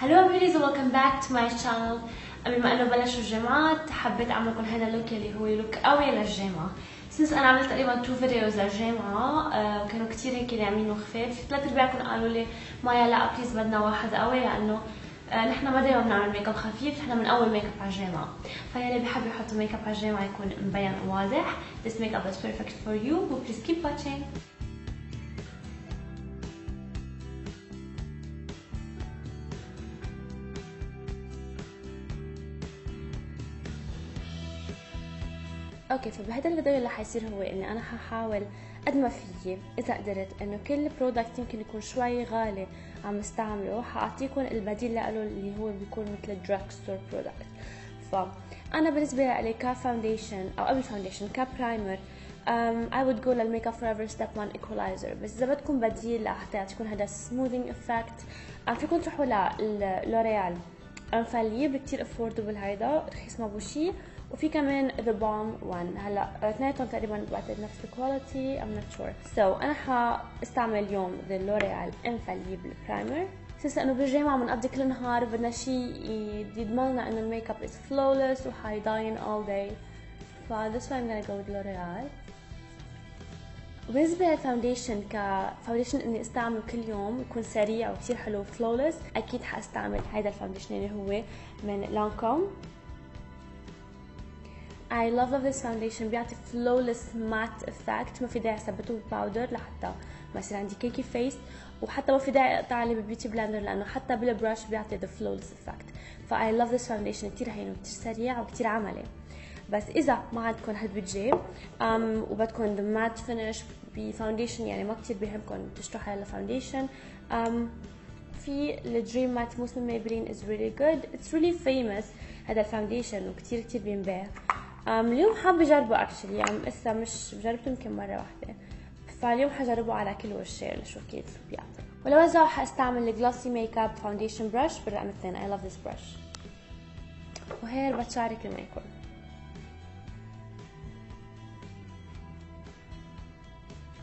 Hello beauties and welcome back to my channel. بما انه بلشوا الجامعات حبيت اعمل لكم هذا اللوك اللي هو لوك قوي للجامعة. since انا عملت تقريبا 2 فيديوز للجامعة وكانوا كتير هيك اللي عاملينه خفيف. 3/4 قالوا لي مايا لا بليز بدنا واحد قوي لانه نحن ما دايما بنعمل ميك اب خفيف، نحن من اول ميك اب على الجامعة. فيلي بحب يحطوا ميك اب على الجامعة يكون مبين وواضح. This makeup is perfect for you. Please keep watching. اوكي، فبهذا الفيديو اللي حيصير هو اني انا ححاول قد ما فيي اذا قدرت انه كل برودكت يمكن يكون شوي غالي عم استعمله حاعطيكم البديل له اللي هو بيكون مثل الدراج ستور برودكت. فانا بالنسبه لي كفاونديشن او قبل فاونديشن كبرايمر I would go للميك اب فوريفر ستيب 1 ايكولايزر. بس اذا بدكم بديل لحتى يعطيكم هذا سموذينج افكت فيكم تروحوا للوريال انفاليبل، كتير افوردبل، هيدا رخيص ما بو شي. وفي كمان ذا بوم 1. هلا اثنيناتهم تقريبا بعتقد نفس الكواليتي، ام نوت شور. انا حاستعمل اليوم ذا لوريال انفاليبل برايمر. سيس انه بالجامعه بنقضي كل النهار بدنا شيء يضمن لنا انه الميك اب از فلولس وحيضاين all day. this why I'm gonna go with لوريال. وبالنسبه للفاونديشن كفاونديشن اني استعمله كل يوم يكون سريع وكثير حلو فلولس، اكيد حاستعمل هيدا الفاونديشن اللي هو من لانكوم. I love this foundation. بيعطي flawless matte effect. ما في داعي اثبته بالباودر لحتى ما يصير عندي كيكي فيس، وحتى ما في داعي اقطع عليه بالبيوتي بلندر لانه حتى بالبراش بيعطي the flawless effect. I love this foundation. كتير هين وكتير سريع وكتير عملي. بس اذا ما عندكم هالبودجي وبدكم the matte finish بفاونديشن، يعني ما كتير بيهمكم تشتروا حيلا فاونديشن، في الدريم مات موس من ميبلين is really good. It's really famous هذا الفاونديشن وكتير بينباع. اليوم حابة اجربه اكشلي، يعني لسه مش جربته يمكن مرة واحدة، فاليوم حجربه على كل وجه لشوف كيف بيعطي. ولوزعه حاستعمل الجلاسي ميك اب فاونديشن براش بالرقم 2. I love this brush. وهير بتشارك لما يكون.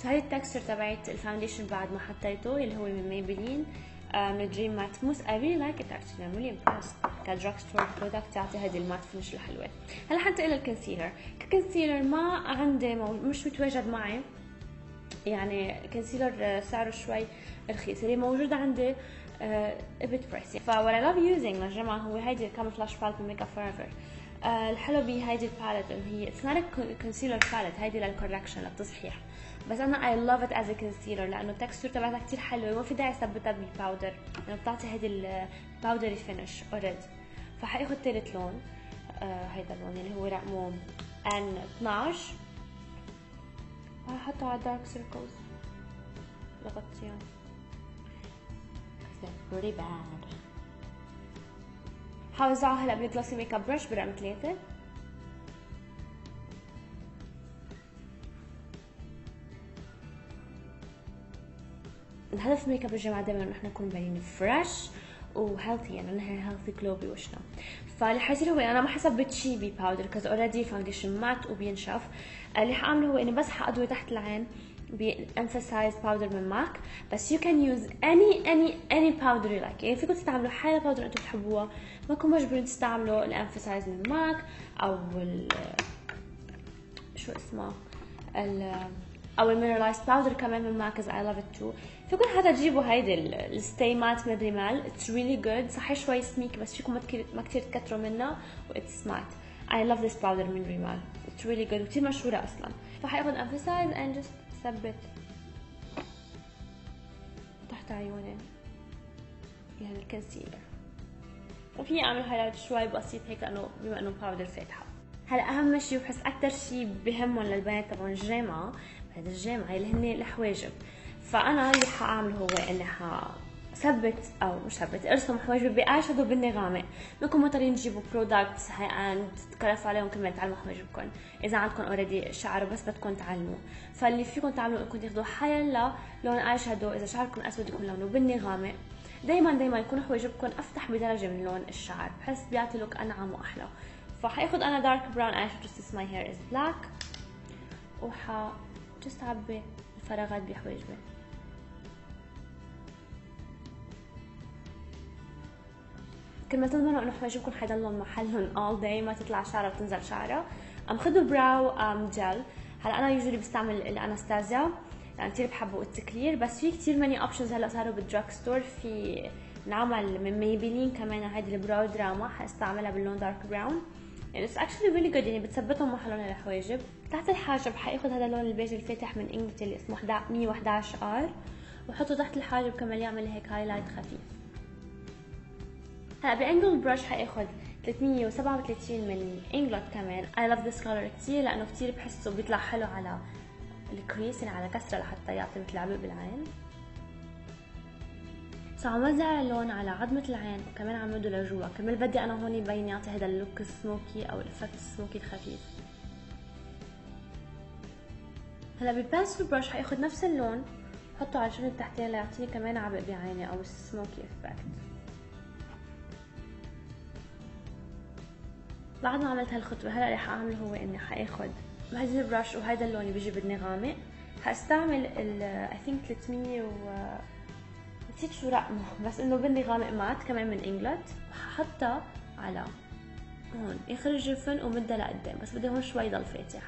هاي التكستشر تبعت الفاونديشن بعد ما حطيته اللي هو من ميبلين من دريم مات موس. I really like it actually. I'm really impressed. كدراج ستور برودكت يعطي هذه المات فينش الحلوه. هلا حنتقل للكونسيلر. ككونسيلر ما عندي مش متواجد معي، يعني كونسيلر سعره شوي رخيص. اللي موجود عندي ابيت برايسي. what I love using للجماعه هو هيدي الكاموفلاج باليت من ميك اب فوريفر. الحلو بهيدي الباليت انه هي اتس نوت كونسيلر باليت، هيدي للكوركشن للتصحيح. بس انا I love it as a concealer لانه التكستشر تبعتها كتير حلوه وما في داعي اثبتها بالباودر لانه بتعطي هيدي الباودري فينش اوريدي. فحاخذ ثالث لون، هيدا اللون اللي هو رقمه N12، وحطه على دارك سيركلز بغطيهم. very bad. حوزعه هلا بالجلاسي ميك اب برش برقم 3. الهدف ميك اب الجامعة دائما نحن نكون باينين فريش وهيلثي، يعني انها هيلثي جلو بوشنا. فاللي حيصير هو انا ما حثبت شيء بباودر كاز اوريدي فاونديشن مات وبينشف. اللي حاعمله هو اني بس حاضوي تحت العين بامفاسايز باودر من ماك. بس you can use any powder you like. يعني فيكم تستعملوا حالة باودر انتم بتحبوها، ما تكونوا مجبورين تستعملوا الامفاسايز من ماك او شو اسمه او المينرالايز باودر كمان من ماك. I love it too. فيكم حتى تجيبوا هيدي الستي مات من ريمال. It's really good. صحيح شوي سميك بس فيكم ما كتير تكتروا منها و it's matte. I love this powder من ريمال. It's really good وكتير مشهورة اصلا. فحاخذ emphasize and just ثبت تحت عيوني يعني الكونسيلر. وفي اعمل هايلايت شوي بسيط هيك لانه بما انه باودر فاتحة. هلا اهم شيء وبحس اكثر شيء بهمهم للبنات تبعون الجامعة بهذا الجامعة اللي هن الحواجب. فانا اللي حاعمله هو اني حثبت او مش ثبت ارسم حواجبي باي شادو بني غامق. بدكم مضطرين تجيبوا برودكتس هاي اند تكلفوا عليهم كمان تعلموا حواجبكم اذا عندكم اوريدي شعر بس بدكم تعلموا. فاللي فيكم تعملوا انكم تاخذوا حيلا لون اي شادو. اذا شعركم اسود يكون لونه بني غامق. دايما يكون حواجبكم افتح بدرجه من لون الشعر بحس بيعطي لوك انعم واحلى. فحاخذ انا دارك براون اي شادو since my hair is black just اعبي الفراغات بحواجبي. كل ما تضمنوا انه حواجبكم حيضلوا محلهم all day، ما تطلع شعرها وتنزل شعرها. خذوا براو جل. هلا انا يوجولي بستعمل الانستازيا لان كثير بحبه التكلير، بس في كثير ماني اوبشنز هلا صاروا بالدراج ستور. في نعمل من ميبلين كمان هيدي البراو دراما، حاستعملها باللون دارك براون، يعني اتس اكشلي ريلي جود، يعني بتثبتهم محلهم الحواجب. تحت الحاجب حاخذ هذا اللون البيج الفاتح من انجلت اللي اسمه 111 ار، وحطه تحت الحاجب كمان يعمل هيك هايلايت خفيف. هلا بانجل براش حاخذ 337 من انجلت كمان. اي لاف ذس كولر كثير لانه كثير بحسه بيطلع حلو على الكريس، يعني على كسره لحتى يعطي مثل عبء بالعين. عم وزع اللون على عظمة العين وكمان عم مده لجوا، كرمال بدي انا هون يبين يعطي هذا اللوك السموكي او الافكت السموكي الخفيف. هلا بالبانسل براش حاخذ نفس اللون حطه على الجنب التحتين ليعطيني كمان عبء بعيني او السموكي افكت. بعد ما عملت هالخطوة هلا رح اعمله هو اني حاخذ هذا البراش وهذا اللون اللي بيجي بدني غامق، حاستعمل ال اي ثينك 300 نسيت شو رقمه، بس انه بني غامق مات كمان من انجلت، وححطها على هون اخر الجفن ومدها لقدام، بس بدي هون شوي يضل فاتح.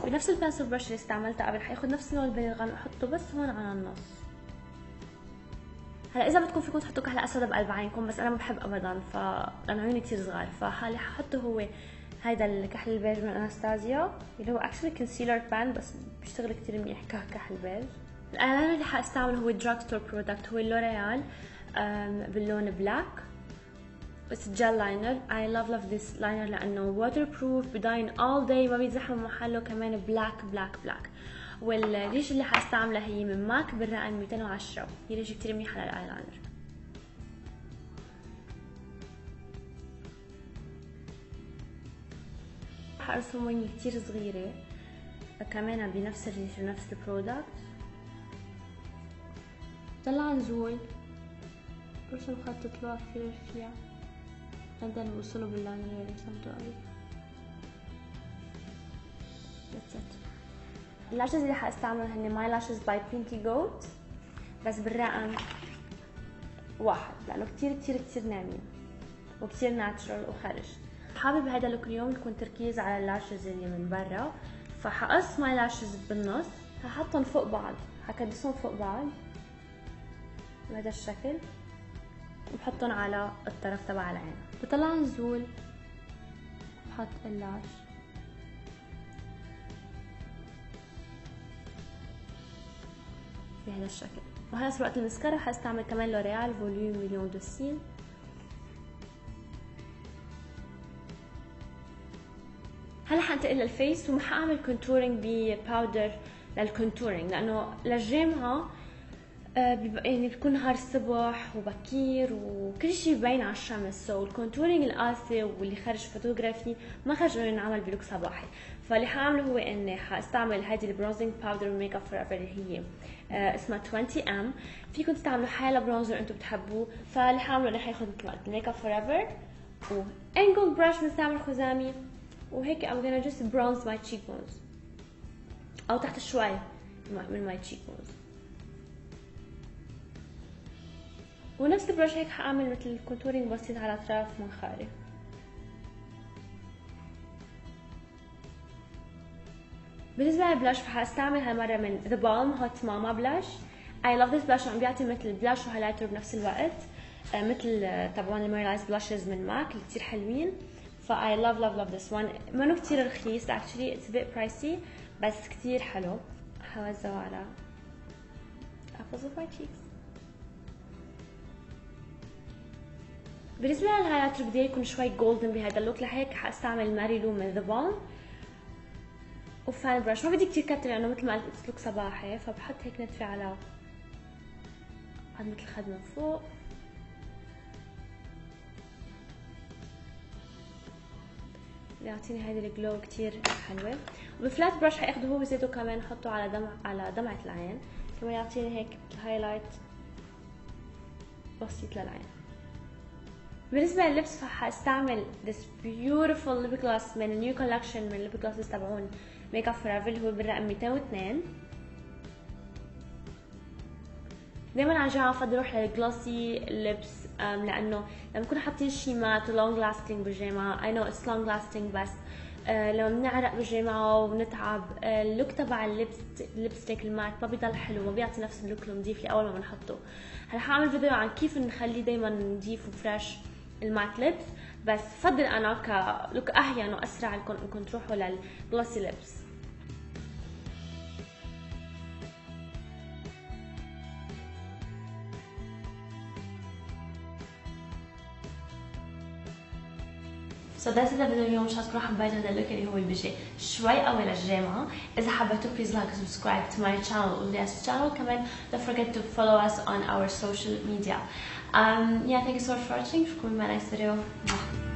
بنفس البنسل برش اللي استعملتها قبل حاخذ نفس اللون البني الغامق احطه بس هون على النص. هلا اذا بدكم فيكم تحطوا كحله اسودة بقلب عينكم، بس انا ما بحب ابدا لانه عيوني كثير صغار، فحالي ححطه هو هيدا الكحل البيج من انستازيا اللي هو اكشلي كونسيلر بان، بس بيشتغل كثير منيح كحل بيج. الايلاينر اللي حاستعمله هو دراج ستور برودكت، هو لوريال باللون بلاك، بس جل لاينر. اي لاف ذس لاينر لانه ووتر بروف، بداين اول داي، ما بيزحم محله، كمان بلاك بلاك بلاك. والريش اللي حاستعملها هي من ماك بالرقم 210، هي ريش كثير منيحه للايلاينر. حارسم وجهي كتير صغيرة كمان بنفس الريش ونفس البرودكت. طلع نزول برسم خط طلوع كتير رفيع بعدين بوصله باللاينر اللي رسمته قبل. That's it. اللاشز اللي حاستعملها هن ماي لاشز باي بينكي جوت، بس بالرقم 1 لانه كتير كتير كتير ناعمين وكتير ناتشرال وخرج. حابب هذا اللوك اليوم يكون تركيز على اللاشز اللي من برا، فحقص ماي لاشز بالنص، هحطهم فوق بعض، حكدسهم فوق بعض بهذا الشكل وبحطهم على الطرف تبع العين. بطلع نزول بحط اللاش بهذا الشكل. وهلا وقت المسكرة حاستعمل كمان لوريال فوليوم مليون دو سيل. هلا حنتقل للفيس وما حاعمل كونتورينج بباودر للكونتورينج، لانه للجامعه يعني بيكون نهار الصبح وبكير وكل شيء ببين على الشمس، سو الكونتورينج القاسي واللي خرج فوتوغرافي ما خرج انه ينعمل بلوك صباحي. فاللي حاعمله هو اني حاستعمل هذه البرونزنج باودر من ميك اب فور ايفر اللي هي اسمها 20 ام. فيكم تستعملوا حالة برونزر انتم بتحبوه، فاللي حاعمله اني حاخذ مثل ما قلت ميك اب فور ايفر وانجل براش بنستعمل خزامي، وهيك I'm gonna just bronze my cheekbones او تحت شوي من my cheekbones. ونفس البرش هيك حاعمل مثل كونتورينج بسيط على اطراف منخاري. بالنسبه للبلاش فحاستعمل هالمره من The Balm Hot Mama بلاش. I love this بلاش، عم بيعطي مثل بلاش وهايلايتر بنفس الوقت، مثل تبعون الميرلايز بلاشز من ماك اللي كتير حلوين. ف I love this one. منو كتير رخيص actually, it's a bit pricey بس كتير حلو. حوزعه على apples of my cheeks. بالنسبة للهايلايتر بدي يكون شوي جولدن بهذا اللوك، لهيك حاستعمل ماري لو من The Balm وفان براش. ما بدي كتير كتر لانه مثل ما قلت لوك صباحي، فبحط هيك نتفة على عظمة الخد من فوق. يعطيني هيدي الجلو كتير حلوة. وبفلات براش حاخده هو بزيته كمان احطه على دمعة العين كمان يعطيني هيك هايلايت بسيط للعين. بالنسبة لللبس فحاستعمل this beautiful lip gloss من new collection من lip glosses تبعون ميك اب فور ايفر اللي هو بالرقم 202. دائما على الجامعه بفضل اروح للجلوسي ليبس لانه لما نكون حاطين شي مات ولونج لاستنج بالجامعه I know it's long lasting بس لما بنعرق بالجامعه وبنتعب اللوك تبع الليبستيك المات ما بيضل حلو، ما بيعطي نفس اللوك النظيف اللي اول ما بنحطه. هلا حاعمل فيديو عن كيف نخليه دائما نظيف وفريش المات ليبس، بس بفضل انا كلوك اهين واسرع لكم انكم تروحوا للجلوسي ليبس. So that's the video اليوم. مش هتكونوا حبيتوا هذا اللوك اللي هو اللي بيجي شوي قوي للجامعة. إذا حبيتوا please like and subscribe to my channel Ulias channel. كمان don't forget to follow us on our social media. Yeah, thank you so much for watching. نشوفكم مع next video.